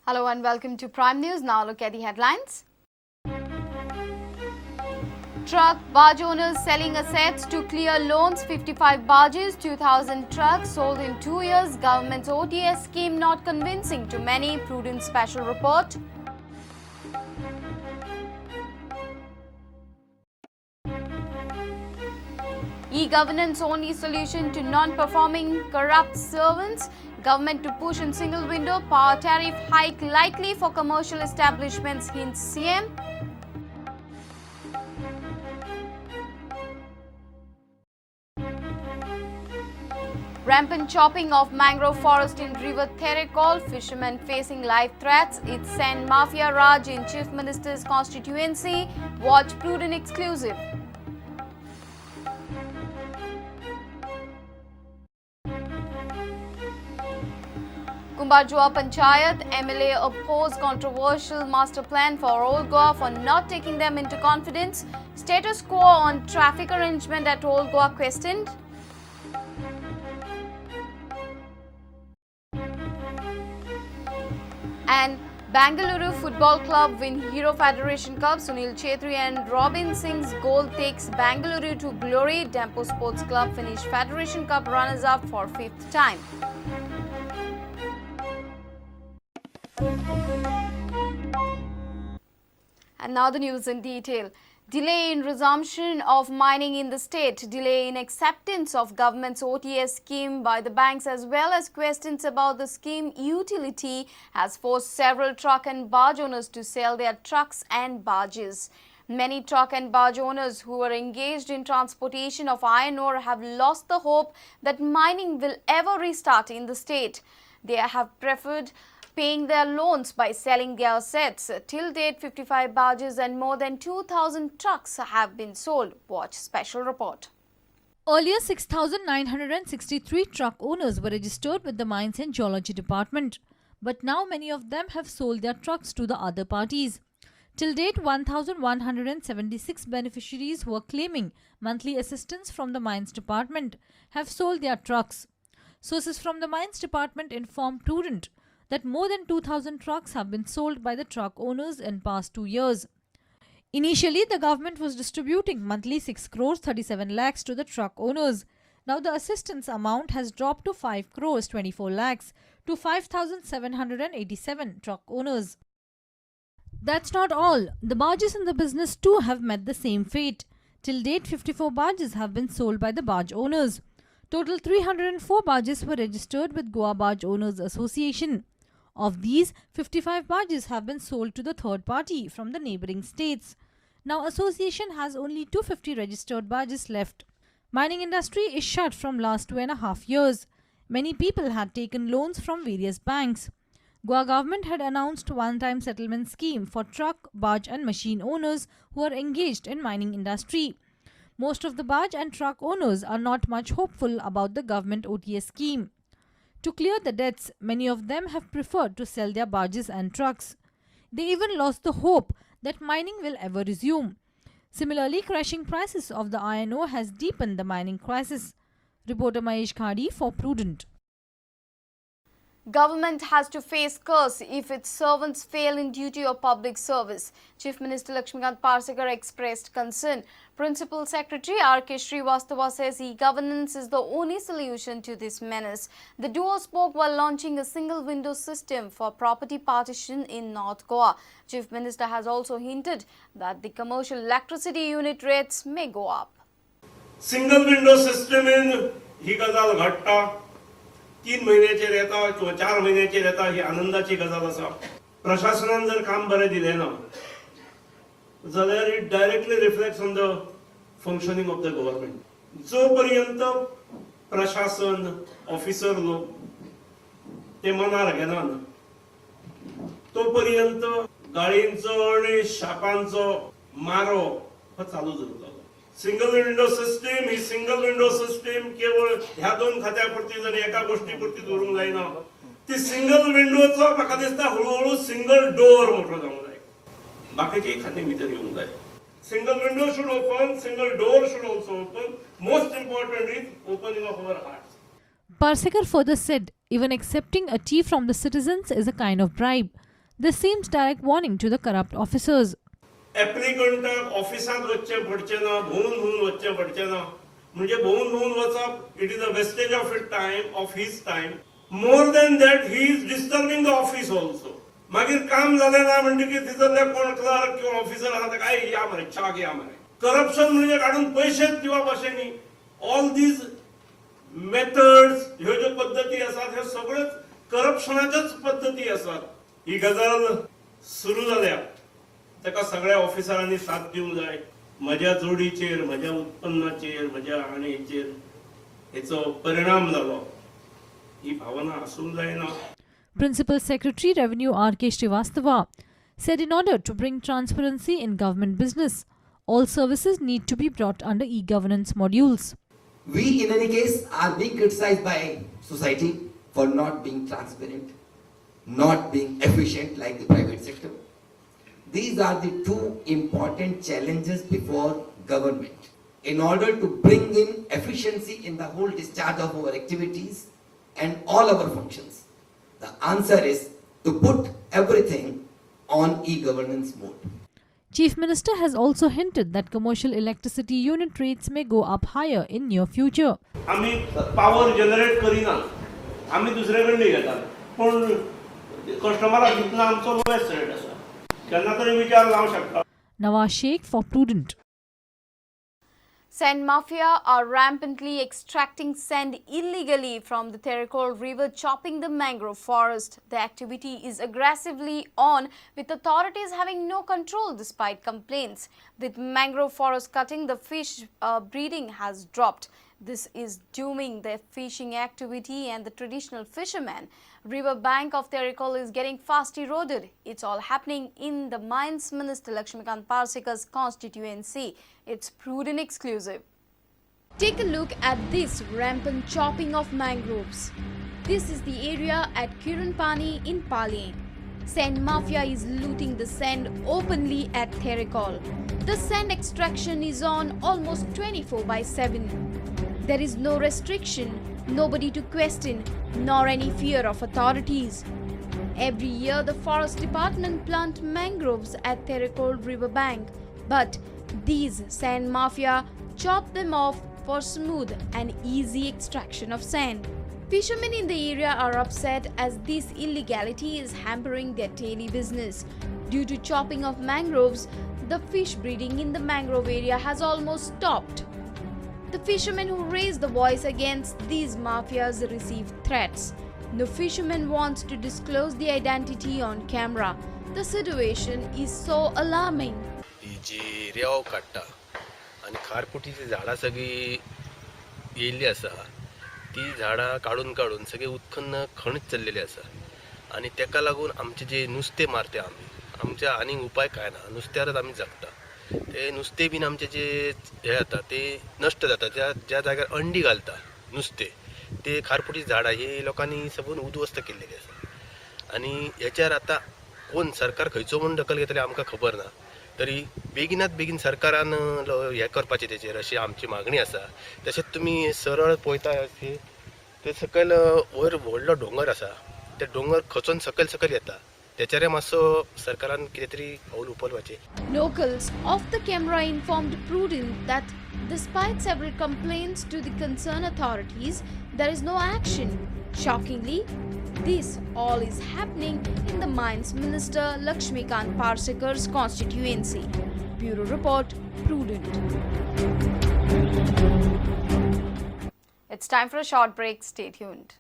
Hello and welcome to Prime News. Now look at the headlines. Truck barge owners selling assets to clear loans. 55 barges, 2,000 trucks sold in 2 years. Government's OTS scheme not convincing to many. Prudent special report. E-governance only solution to non-performing corrupt servants. Government to push in single window. Power tariff hike likely for commercial establishments, hints CM. Rampant chopping of mangrove forest in River Therekol. Fishermen facing life threats. It's Sen Mafia Raj in Chief Minister's constituency. Watch Prudent exclusive. Kumbarjua Panchayat MLA opposed controversial master plan for Old Goa for not taking them into confidence. Status quo on traffic arrangement at Old Goa questioned. And Bengaluru Football Club win Hero Federation Cup. Sunil Chetri and Robin Singh's goal takes Bengaluru to glory. Dempo Sports Club finish Federation Cup runners-up for 5th time. And now the news in detail. Delay in resumption of mining in the state, delay in acceptance of government's OTS scheme by the banks as well as questions about the scheme utility has forced several truck and barge owners to sell their trucks and barges. Many truck and barge owners who were engaged in transportation of iron ore have lost the hope that mining will ever restart in the state. They have preferred paying their loans by selling their assets. Till date, 55 barges and more than 2,000 trucks have been sold. Watch special report. Earlier, 6,963 truck owners were registered with the Mines and Geology Department. But now many of them have sold their trucks to the other parties. Till date, 1,176 beneficiaries who are claiming monthly assistance from the Mines Department have sold their trucks. Sources from the Mines Department inform Prudent that more than 2,000 trucks have been sold by the truck owners in past 2 years. Initially, the government was distributing monthly 6 crores 37 lakhs to the truck owners. Now the assistance amount has dropped to 5 crores 24 lakhs to 5,787 truck owners. That's not all. The barges in the business too have met the same fate. Till date, 54 barges have been sold by the barge owners. Total 304 barges were registered with Goa Barge Owners Association. Of these, 55 barges have been sold to the third party from the neighbouring states. Now, association has only 250 registered barges left. Mining industry is shut from last 2.5 years. Many people had taken loans from various banks. Goa government had announced one-time settlement scheme for truck, barge and machine owners who are engaged in mining industry. Most of the barge and truck owners are not much hopeful about the government OTS scheme. To clear the debts, many of them have preferred to sell their barges and trucks. They even lost the hope that mining will ever resume. Similarly, crashing prices of the iron ore has deepened the mining crisis. Reporter Mahesh Khadi for Prudent. Government has to face curse if its servants fail in duty of public service. Chief Minister Lakshmikant Parsekar expressed concern. Principal Secretary R.K. Srivastava says e-governance is the only solution to this menace. The duo spoke while launching a single window system for property partition in North Goa. Chief Minister has also hinted that the commercial electricity unit rates may go up. Single window system in ही गजाल घडटा 3 महिन्याचेर येता किंवा 4 महिन्याचेर येता ही आनंदाची गजाल आसा. प्रशासनान जर काम बरें दिलें ना जाल्यार it directly reflects on the functioning of the government. जो पर्यंत प्रशासन ऑफिसर लोक ते मनार घेनात तो पर्यंत गाळींचो आणि शापांचो मारो हो चालूच उरतलो. सिंगल विंडो सिस्टम ही सिंगल विंडो सिस्टम केवळ ह्या 2 खात्यापुरती जर एका गोष्टीपुरती धरून जायना. ती सिंगल विंडोचो म्हाका दिसता हळूहळू सिंगल डोर मोठो जावंक जाय. बाकीचे खाते भितर येवंक जाय. Single window should open, single door should also open. Most important is opening of our hearts. Parsekar further said, even accepting a tea from the citizens is a kind of bribe. This seems direct warning to the corrupt officers. एप्लिकंटाक ऑफिसांत वचचें पडचें ना, भोंवून वचचें पडचें ना. म्हणजे भोंवून वचप, it is a wastage of it time, of his time. More than that he is disturbing the office also. मागीर काम जालें ना म्हणटकीर तितले कोण क्लर्क किंवा ऑफिसर आहा ताका या मरे च्याक या मरे. करप्शन म्हणजे काडून पयशेच दिवप अशें न्ही. ऑल दीज मेथड्स, ह्यो ज्यो पद्दती आसात ह्यो सगळ्योच करप्शनाच्योच पद्दती आसात. ही गजाल सुरू जाल्या ताका सगळ्या ऑफिसरांनी साथ दिवंक जाय. म्हज्या जोडीचेर, म्हज्या उत्पन्नाचेर, म्हज्या आणेचेर हेचो परिणाम जालो. ही भावना आसूंक जायना. Principal Secretary Revenue R.K. Srivastava said in order to bring transparency in government business, all services need to be brought under e-governance modules. We in any case are being criticized by society for not being transparent, not being efficient like the private sector. These are the two important challenges before government. In order to bring in efficiency in the whole discharge of our activities and all our functions, the answer is to put everything on e-governance mode. Chief Minister has also hinted that commercial electricity unit rates may go up higher in near future. आम्ही power generate करिना, आम्ही दुसरे कडे घेतात, पण कस्टमराक दितना आमचो lowest rate आसा. केन्ना तरी विचार लावंक शकता. Nawaz Sheikh for Prudent. Sand mafia are rampantly extracting sand illegally from the Tericol River, chopping the mangrove forest. The activity is aggressively on, with authorities having no control despite complaints. With mangrove forest cutting, the fish breeding has dropped. This is dooming the fishing activity and the traditional fishermen. River bank of Tericol is getting fast eroded. It's all happening in the Mines Minister Lakshmikant Parsekar's constituency. It's Prudent exclusive. Take a look at this rampant chopping of mangroves. This is the area at Kiranpani in Pali. Sand mafia is looting the sand openly at Tericol. The sand extraction is on almost 24/7. There is no restriction, nobody to question, nor any fear of authorities. Every year, the Forest Department plant mangroves at Tericol River bank, but these sand mafia chop them off for smooth and easy extraction of sand. Fishermen in the area are upset as this illegality is hampering their daily business. Due to chopping of mangroves, the fish breeding in the mangrove area has almost stopped. The fishermen who raise the voice against these mafias receive threats. No fisherman wants to disclose the identity on camera. The situation is so alarming. ही जी रेंव काडटा आनी खारपुटीची झाडां सगळी येयल्ली आसा, ती झाडां काडून काडून सगळे उत्खन्न खणत चल्लेली आसा. आनी तेका लागून आमचे जे नुस्तें मारता आमच्या आनीक उपाय काय ना, नुस्त्यारच आमी जगता. ते नुस्तें बीन आमचे जे हे जाता ते नश्ट जाता. ज्या जाग्यार अंडी घालता नुस्तें, ते खारपुटी झाडां हे लोकांनी सबून उद्ध्वस्त केल्लेली आसा. आनी हेच्यार आतां कोण सरकार खंयचो म्हूण दखल घेतले आमकां खबर ना. तरी बेगिनात बेगीन सरकारान हें करपाचें तेचेर अशी आमची मागणी आसा. तशेंच तुमी सरळ पळयता ते सकयल वयर व्हडलो डोंगर आसा, ते डोंगर खचून सकयल येता. तेचेर मातसो सरकारान कितें तरी पावल उखलपाचें. Locals off the camera informed Prudent that despite several complaints to the concerned authorities, there is no action. Shockingly, this all is happening in the Mines Minister Lakshmikant Parsekar's constituency. Bureau Report, Prudent. It's time for a short break. Stay tuned.